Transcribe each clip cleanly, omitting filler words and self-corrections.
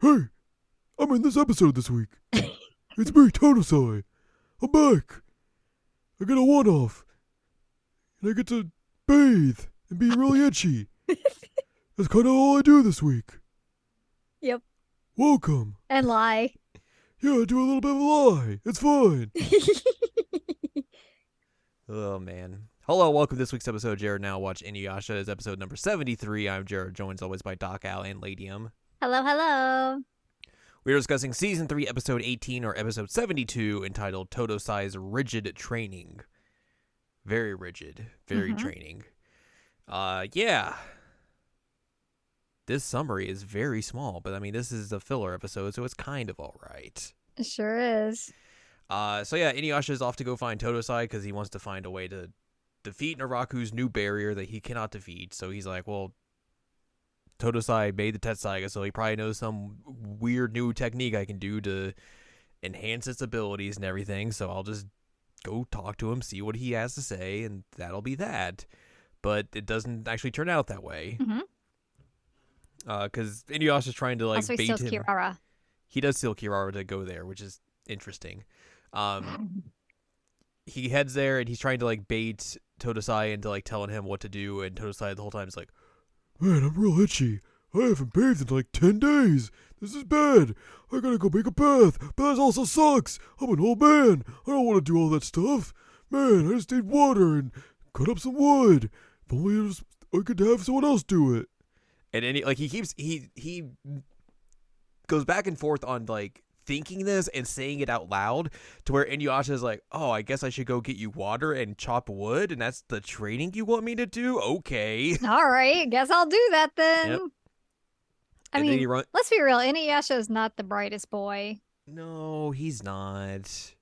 Hey, I'm in this episode this week. It's me, Totosai. I'm back. I get a one-off, and I get to bathe and be really itchy. That's kind of all I do this week. Yep. Welcome. And lie. Yeah, I do a little bit of a lie. It's fine. Oh, man. Hello, welcome to this week's episode. Jared now watch Inuyasha is episode number 73. I'm Jared, joined as always by Doc Al and Ladium. Hello, hello. We're discussing season 3, episode 18, or episode 72, entitled Totosai's Rigid Training. Very rigid. Very training. Yeah. This summary is very small, but I mean, this is a filler episode, so it's kind of alright. It sure is. So yeah, Inuyasha is off to go find Totosai because he wants to find a way to defeat Naraku's new barrier that he cannot defeat. So he's like, well, Totosai made the Tetsaiga, so he probably knows some weird new technique I can do to enhance its abilities and everything. So I'll just go talk to him, see what he has to say, and that'll be that. But it doesn't actually turn out that way. Because Inuyasha's trying to Also, he bait steals him. Kirara. He does steal Kirara to go there, which is interesting. He heads there and he's trying to bait Totosai into telling him what to do, and Totosai the whole time is like, Man, I'm real itchy. I haven't bathed in 10 days. This is bad. I gotta go make a bath, but that also sucks. I'm an old man. I don't want to do all that stuff. Man, I just need water and cut up some wood. If only I could have someone else do it. and then he goes back and forth on thinking this and saying it out loud, to where Inuyasha is like, oh, I guess I should go get you water and chop wood, and that's the training you want me to do? Okay. All right, guess I'll do that then. Yep. I And then mean, let's be real. Inuyasha is not the brightest boy. No, he's not.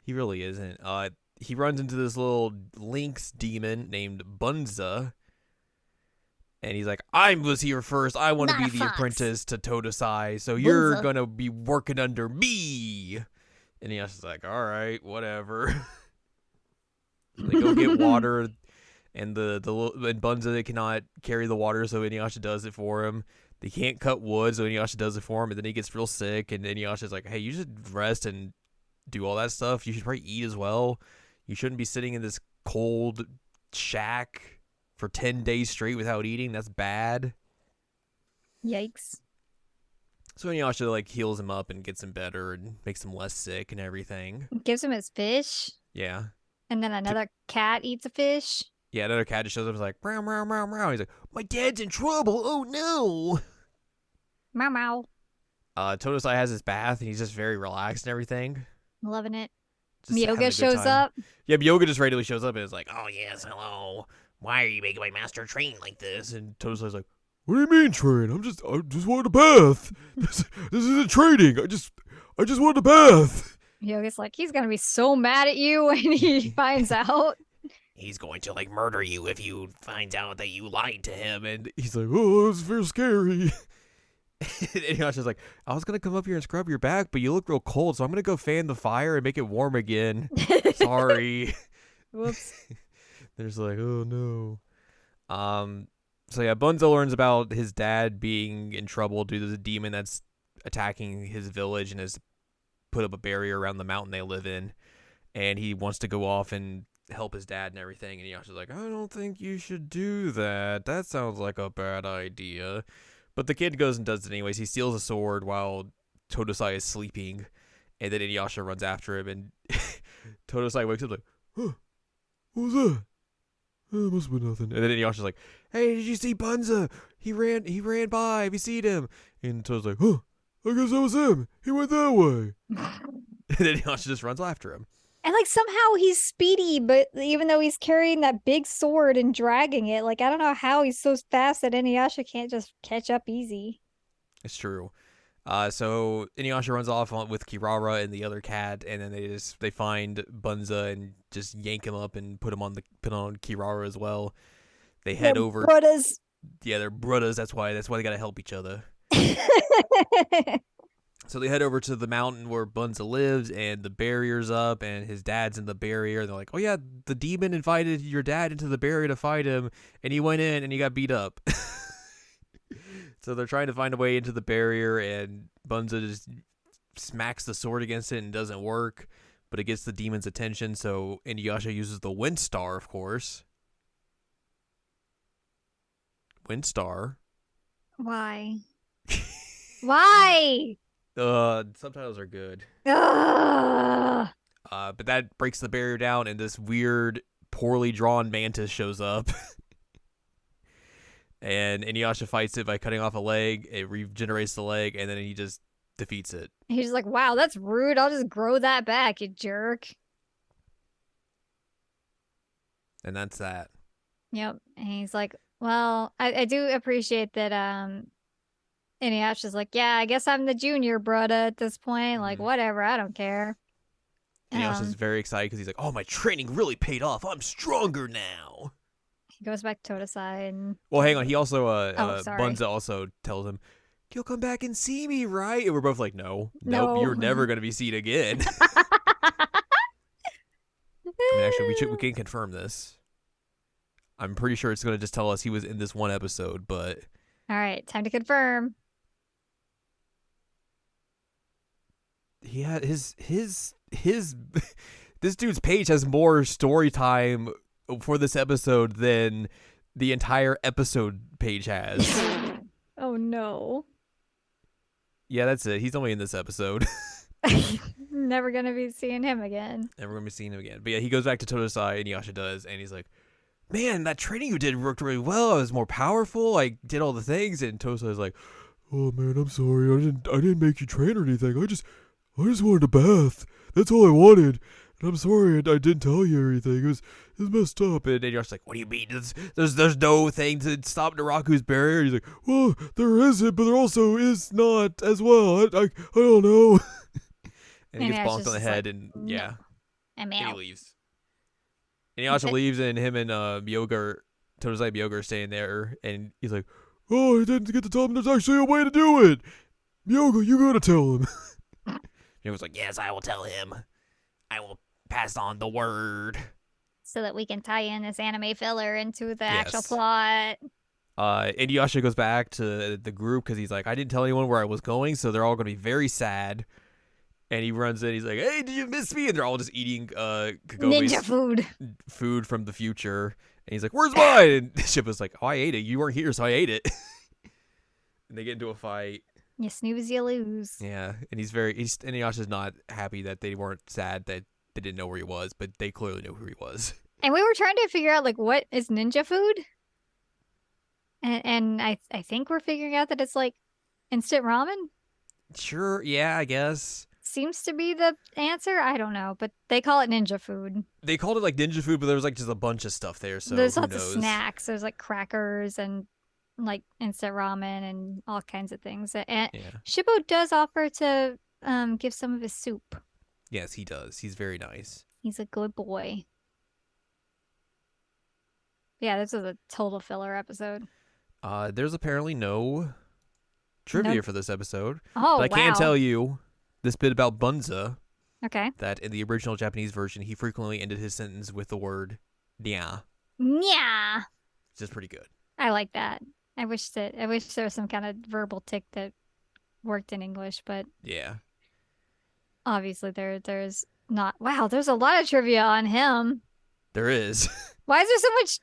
He really isn't. He runs into this little lynx demon named Bunza, and he's like, I was here first. I want to Not be a the fox. apprentice to Totosai, so you're Bunza. going to be working under me. And Inuyasha's like, all right, whatever. So they go get water, and and Bunza cannot carry the water, so Inuyasha does it for him. They can't cut wood, so Inuyasha does it for him, and then he gets real sick, and Inuyasha's like, hey, you should rest and do all that stuff. You should probably eat as well. You shouldn't be sitting in this cold shack for 10 days straight without eating. That's bad. Yikes. So Inuyasha heals him up and gets him better and makes him less sick and everything. Gives him his fish, Yeah. and then another cat eats a fish. Yeah, another cat just shows up and is like, meow, meow, meow, meow. He's like, my dad's in trouble. Oh, no. Meow meow. Totosai has his bath, and he's just very relaxed and everything. Loving it. Just having a Myoga good shows time. up. Yeah, Myoga just randomly shows up and is like, oh, yes, hello. Why are you making my master train like this? And Totosai's like, What do you mean, train? I just wanted a bath. This isn't training. I just wanted a bath. Myoga's like, he's gonna be so mad at you when he finds out. he's going to murder you if you find out that you lied to him. And He's like, oh, this feels scary. Inuyasha's like, I was going to come up here and scrub your back, but you look real cold, so I'm going to go fan the fire and make it warm again. Sorry. Whoops. There's like, oh no. So yeah, Bunzo learns about his dad being in trouble due to the demon that's attacking his village and has put up a barrier around the mountain they live in. And he wants to go off and help his dad and everything. And Yasha's like, I don't think you should do that. That sounds like a bad idea. But the kid goes and does it anyways. He steals a sword while Totosai is sleeping. And then Inuyasha runs after him. And Totosai wakes up like, Huh, what was that? It must have been nothing. and then Inuyasha's like, hey, did you see Bunza? He ran by. Have you seen him? And Toto's like, Huh, I guess that was him. He went that way. and then Inuyasha just runs after him. And somehow he's speedy, but even though he's carrying that big sword and dragging it, I don't know how he's so fast that Inuyasha can't just catch up easy. It's true. So Inuyasha runs off with Kirara and the other cat, and then they find Bunza and just yank him up and put on Kirara as well. They head They're over. brothers. Yeah, they're brothers. That's why they gotta help each other. So they head over to the mountain where Bunza lives, and the barrier's up, and his dad's in the barrier. And they're like, oh yeah, the demon invited your dad into the barrier to fight him, and he went in and he got beat up. So they're trying to find a way into the barrier, and Bunza just smacks the sword against it and it doesn't work, but it gets the demon's attention, so Inuyasha uses the Wind Star, of course. Wind Star. Why? Why? Subtitles are good. Ugh. But that breaks the barrier down, and this weird, poorly drawn mantis shows up. And Inuyasha fights it by cutting off a leg. It regenerates the leg, and then he just defeats it. He's like, wow, that's rude. I'll just grow that back, you jerk. And that's that. Yep. And he's like, well, I do appreciate that Inuyasha's like, yeah, I guess I'm the junior brother at this point. Like, whatever, I don't care. Inuyasha's very excited because he's like, oh, my training really paid off. I'm stronger now. He goes back to Totosai and... Well, hang on. He also, sorry. Bunza also tells him, you'll come back and see me, right? And we're both like, no. No. Nope, you're never going to be seen again. I mean, actually, we can confirm this. I'm pretty sure it's going to just tell us he was in this one episode, but... All right, time to confirm. He had his this dude's page has more story time for this episode than the entire episode page has. Oh no. Yeah, that's it. He's only in this episode. Never gonna be seeing him again. Never gonna be seeing him again. But yeah, he goes back to Totosai, and Inuyasha does, and he's like, man, that training you did worked really well. I was more powerful. I did all the things. And Totosai's like, Oh man, I'm sorry. I didn't make you train or anything. I just wanted a bath. That's all I wanted. And I'm sorry I didn't tell you everything. It was messed up. and Inuyasha's like, what do you mean? There's no thing to stop Naraku's barrier. He's like, Well, there isn't, but there also is not as well. I don't know. and he gets Inuyasha's bonked on the just head, like, and "No, yeah, I'm and he out." leaves. Inuyasha leaves, and him and Totosai Myoga are staying there, and he's like, Oh, I didn't get to tell him there's actually a way to do it. Myoga, you gotta tell him. Myoga's like, yes, I will tell him. I will pass on the word. So that we can tie in this anime filler into the actual Yes. plot. Inuyasha goes back to the group because he's like, I didn't tell anyone where I was going, so they're all going to be very sad. And he runs in, he's like, hey, did you miss me? And they're all just eating Kagome's Ninja food. food from the future. And he's like, where's mine? And Shippo's like, oh, I ate it. You weren't here, so I ate it. And they get into a fight. You snooze, you lose. Yeah, and Inuyasha's not happy that they weren't sad that they didn't know where he was, but they clearly knew who he was. And we were trying to figure out, like, what is ninja food? And I think we're figuring out that it's, like, instant ramen? Sure, yeah, I guess. Seems to be the answer. I don't know, but they call it ninja food. They called it like ninja food, but there was like just a bunch of stuff there, so There's who lots knows? of snacks. There's like crackers and like instant ramen and all kinds of things. And Yeah. Shippo does offer to give some of his soup. Yes, he does. He's very nice. He's a good boy. Yeah, this was a total filler episode. There's apparently no trivia for this episode. Oh, But I wow. can tell you this bit about Bunza, Okay. that in the original Japanese version, he frequently ended his sentence with the word nya. Yeah. It's just pretty good. I like that. I wish there was some kind of verbal tick that worked in English, but Yeah. obviously there's not. Wow, there's a lot of trivia on him. There is. Why is there so much?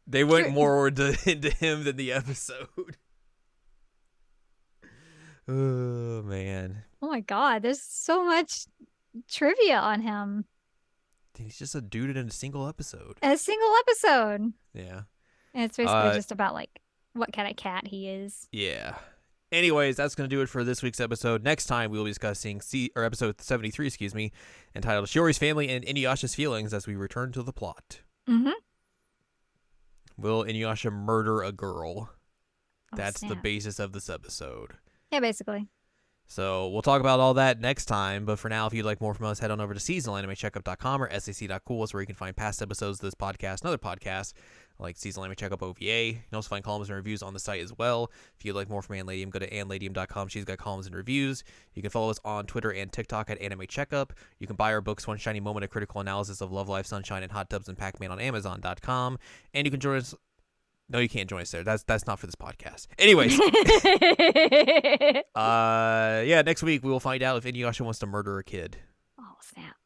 They went Sure. more into him than the episode. Oh, man. Oh my God, there's so much trivia on him. Dude, he's just a dude in a single episode. A single episode. Yeah. And it's basically just about like what kind of cat he is. Yeah. Anyways, that's going to do it for this week's episode. Next time, we'll be discussing episode 73, entitled Shiori's Family and Inuyasha's Feelings as we return to the plot. Mm-hmm. Will Inuyasha murder a girl? Oh, That's the snap. basis of this episode. Yeah, basically. So we'll talk about all that next time. But for now, if you'd like more from us, head on over to seasonalanimecheckup.com or sac.cool. That's where you can find past episodes of this podcast and other podcasts like Seasonal Anime Checkup OVA. You can also find columns and reviews on the site as well. If you'd like more from Ann Ladium, go to annladium.com. She's got columns and reviews. You can follow us on Twitter and TikTok at Anime Checkup. You can buy our books, One Shiny Moment, A Critical Analysis of Love, Life, Sunshine, and Hot Tubs and Pac-Man on Amazon.com. And you can join us No, you can't join us there. That's not for this podcast. Anyways, yeah, next week we will find out if Inuyasha wants to murder a kid. Oh snap!